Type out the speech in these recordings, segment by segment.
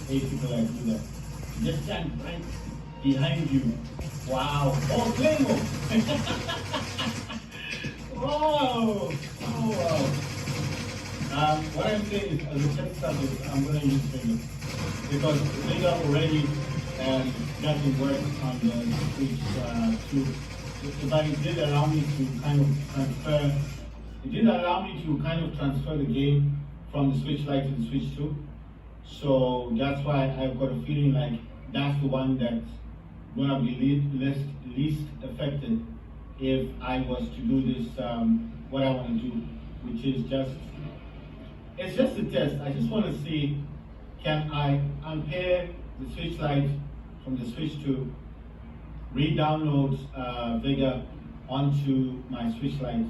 8 people like do that. Just stand right behind you. Wow. Oh, Claymore. Wow. Oh, wow. What I'm saying is, as a test subject, I'm going to use Vega. Because Vega already doesn't work on the Switch 2. But it did allow me to kind of transfer the game from the Switch Lite to the Switch 2. So that's why I've got a feeling like that's the one that's gonna be least affected if I was to do this, what I want to do, which is it's just a test. I just want to see, can I unpair the Switch Lite from the Switch 2, re-download Vega onto my Switch Lite,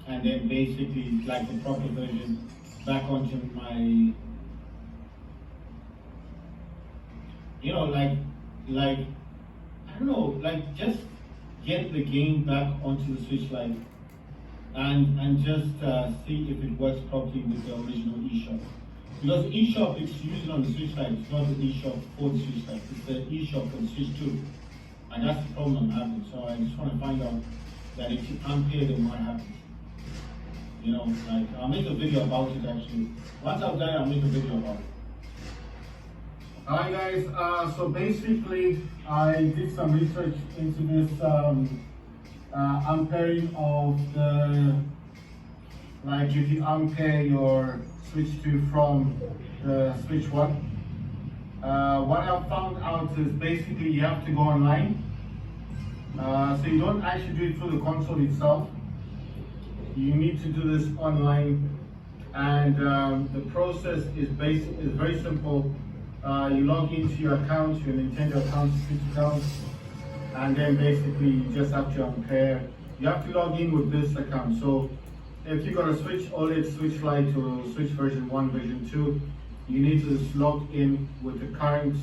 and then basically, like the proper version, back onto my, you know, like I don't know, like just get the game back onto the Switch Lite and just see if it works properly with the original eShop. Because the eShop it's used on the Switch Lite, it's not the eShop for the Switch Lite, it's the eShop for the Switch 2. And that's the problem I'm having. So I just want to find out that if you unpair them, what happens. You know, like I'll make a video about it actually. Once I've done it, I'll make a video about it. Alright guys, so basically I did some research into this unpairing of the, like if you unpair your Switch 2 from the Switch 1. What I found out is basically you have to go online. So you don't actually do it through the console itself. You need to do this online, and the process is very simple. You log into your account, your Nintendo account, Switch account, and then basically you just have to unpair. You have to log in with this account. So if you got a Switch OLED, Switch Lite, or Switch version 1, version 2, you need to just log in with the current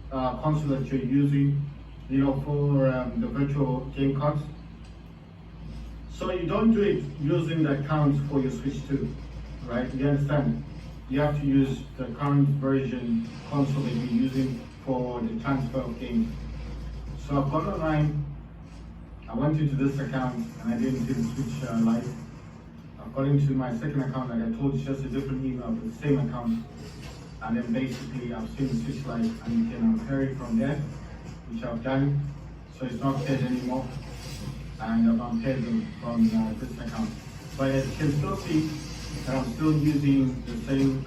console that you're using, you know, for the virtual game cards. So you don't do it using the account for your Switch 2, right? You understand? You have to use the current version console that you're using for the transfer of games. So I've gone online, I went into this account, and I didn't see the Switch Lite. I've gone into my second account, like I told you, just a different email, but the same account. And then basically I've seen the Switch Lite, and you can unpair it from there, which I've done. So it's not paired anymore, and I've unpaired them from this account. But as you can still see that I'm still using the same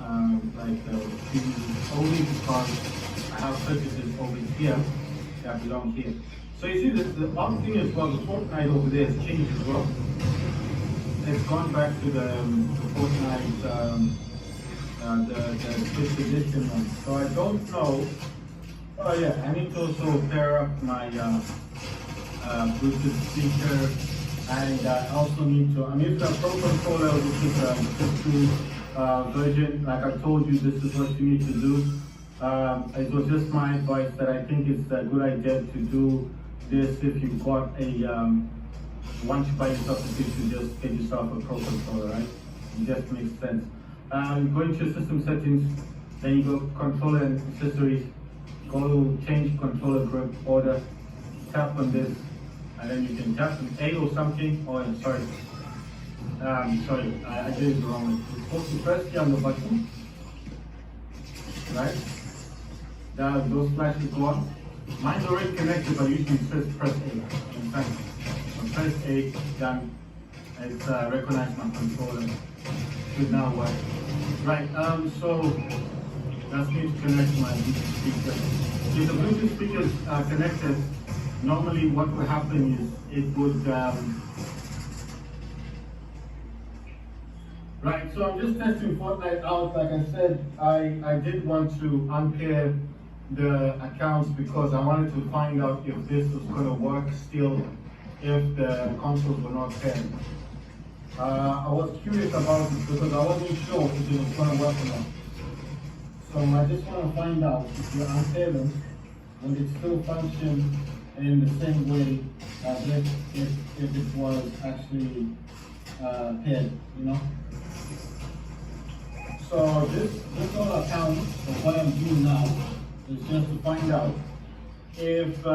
like the previous, only because I have purchases over here that belong here. So you see the other thing as well, the Fortnite over there has changed as well. It's gone back to the Fortnite, the Switch edition one. So I don't know. Oh yeah, I need to also pair up my Bluetooth speaker, and I also need to, I'm using a Pro controller, which is a Switch 2 version. Like I told you, this is what you need to do. It was just my advice that I think it's a good idea to do this if you've got a, once you buy yourself a Switch, you just get yourself a Pro controller, right? It just makes sense. Go into your system settings, then you go controller and accessories, go to change controller grip order, tap on this, and then you can tap on A or something, or sorry, I did it the wrong way. You're supposed to press here on the button, right? Those flashes go on. Mine's already connected, but usually it says press A. In fact, when press A, done. It's recognized my controller. Should now work. Right, so that's me to connect my Bluetooth speaker. If the Bluetooth speaker is connected, normally what will happen is it would, right, so I'm just testing Fortnite out. Like I said, I did want to unpair the accounts because I wanted to find out if this was going to work still if the consoles were not paired. I was curious about it because I wasn't sure if it was going to work or not. So I just want to find out if you unpair them, will it still function in the same way as if it was actually paired, you know? So this whole account of what I'm doing now is just to find out if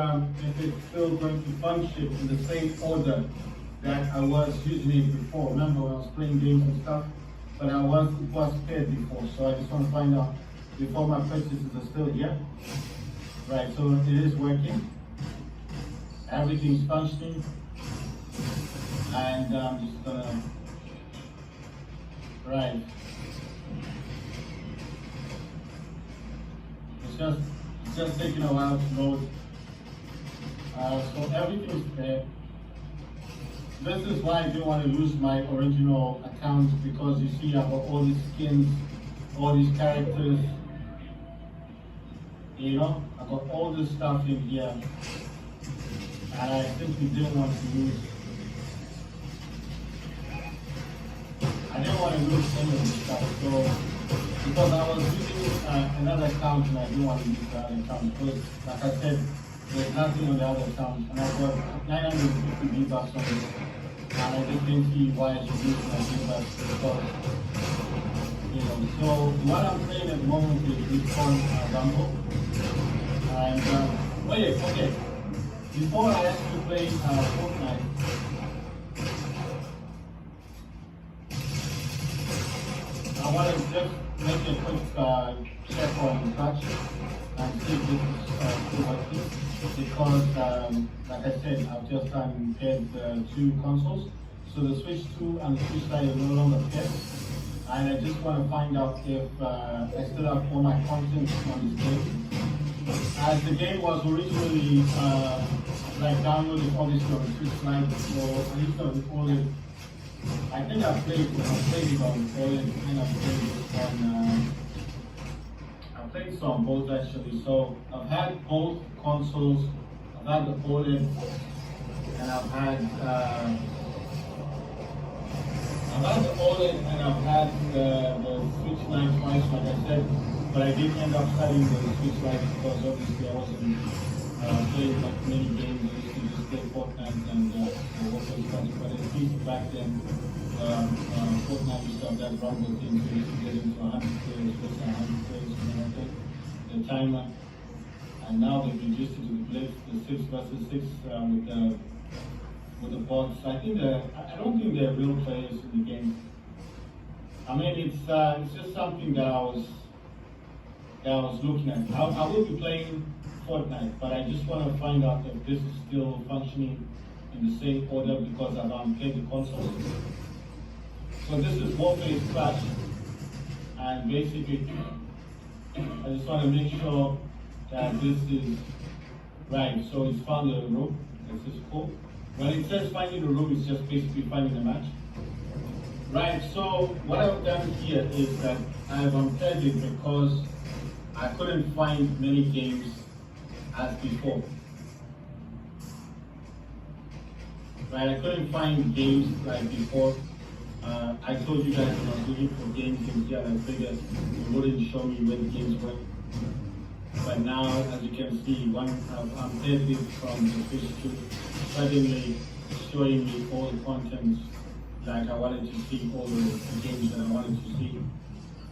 it's still going to function in the same order that I was using it before. Remember when I was playing games and stuff, but it was paired before. So I just want to find out before my purchases are still here. Right, so it is working. Everything's functioning. And I'm just gonna, right. It's just taking a while to load. So everything's there. This is why I didn't want to lose my original account, because you see I've got all these skins, all these characters. You know, I've got all this stuff in here. And I simply didn't want to lose. I didn't want to lose any of this stuff. So, because I was using another account and I didn't want to use the other account. Because, like I said, there's nothing on the other account. And I've got 950 V-Bucks on it. And I just didn't see why I should use my V-Bucks because, you know. So, what I'm playing at the moment is this called Rumble. And, oh yeah, okay. Before I actually play Fortnite, I want to just make a quick check on touch and see if this is still working. Because, like I said, I've just paired two consoles. So the Switch 2 and the Switch Lite are no longer paired. And I just want to find out if I still have all my content on this game. As the game was originally like downloaded obviously on the Switch Lite, or at least on the OLED. I think I've played it on OLED and I've played it on I've played it on both actually. So I've had both consoles. I've had the OLED and I've had the OLED and I've had the Switch Lite twice, like I said. But I did end up studying the Switch Lite because obviously I wasn't playing like many games. I used to just play Fortnite and what those stuff. But at least back then, Fortnite used to have that rumble thing, so you used to get into 100 players, plus 100 players, and everything, the timer. And now they've reduced it to the blitz, the 6 versus 6 with the bots. I don't think they're real players in the game. I mean, it's just something that I was looking at. I will be playing Fortnite, but I just want to find out if this is still functioning in the same order because I've unpaired the consoles. So this is Warfare Clash, and basically I just want to make sure that this is right. So it's found the room. This is cool. When it says finding the room, it's just basically finding a match. Right, so what I've done here is that I've unpaired it because I couldn't find many games as before. Right, I couldn't find games like before. I told you guys when I was looking for games in here, I figured it wouldn't show me where the games were. But now, as you can see, I've unpaired it from the Switch 2, suddenly showing me all the content like I wanted to see, all the games that I wanted to see.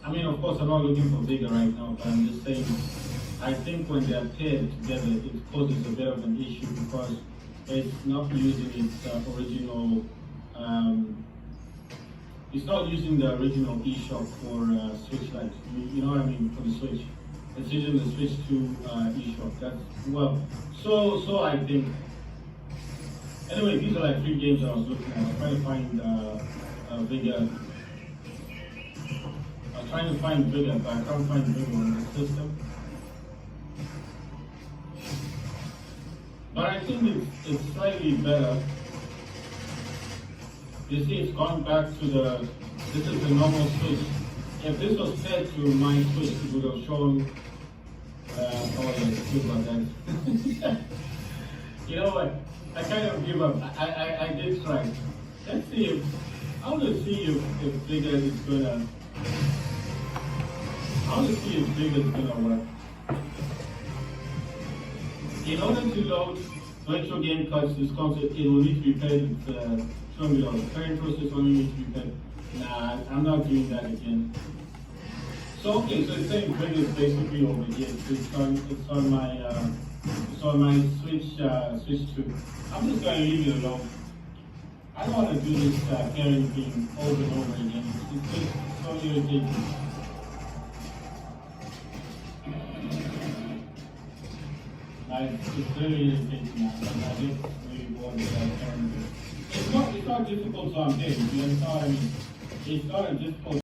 I mean, of course, I'm not looking for bigger right now, but I'm just saying, I think when they're paired together, it causes a bit of an issue because it's not using its original, it's not using the original eShop for Switch Lite. You know what I mean, for the Switch. It's using the Switch 2 eShop. That's, well, so I think. Anyway, these are like 3 games I was looking at. I'm trying to find bigger. I'm trying to find bigger, but I can't find bigger on the system. But I think it's slightly better. You see, it's gone back to this is the normal Switch. If this was set to my Switch, it would have shown, oh yeah, excuse about that. You know what? I kind of give up. I did try. Let's see if, I want to see if bigger is gonna, I want to see if bigger is gonna work. In order to load virtual game cards to this console, it will need to be paired with $200. Current process only needs to be paired. Nah, I'm not doing that again. So okay, so it's saying bring is basically over here. It's on my switch to. I'm just gonna leave it alone. I don't want to do this carrying thing over and over again. It's just so irritating. It's really irritating now. I just really bored with that carrying thing. It's not difficult to unpick. You understand what I mean? It's not a difficult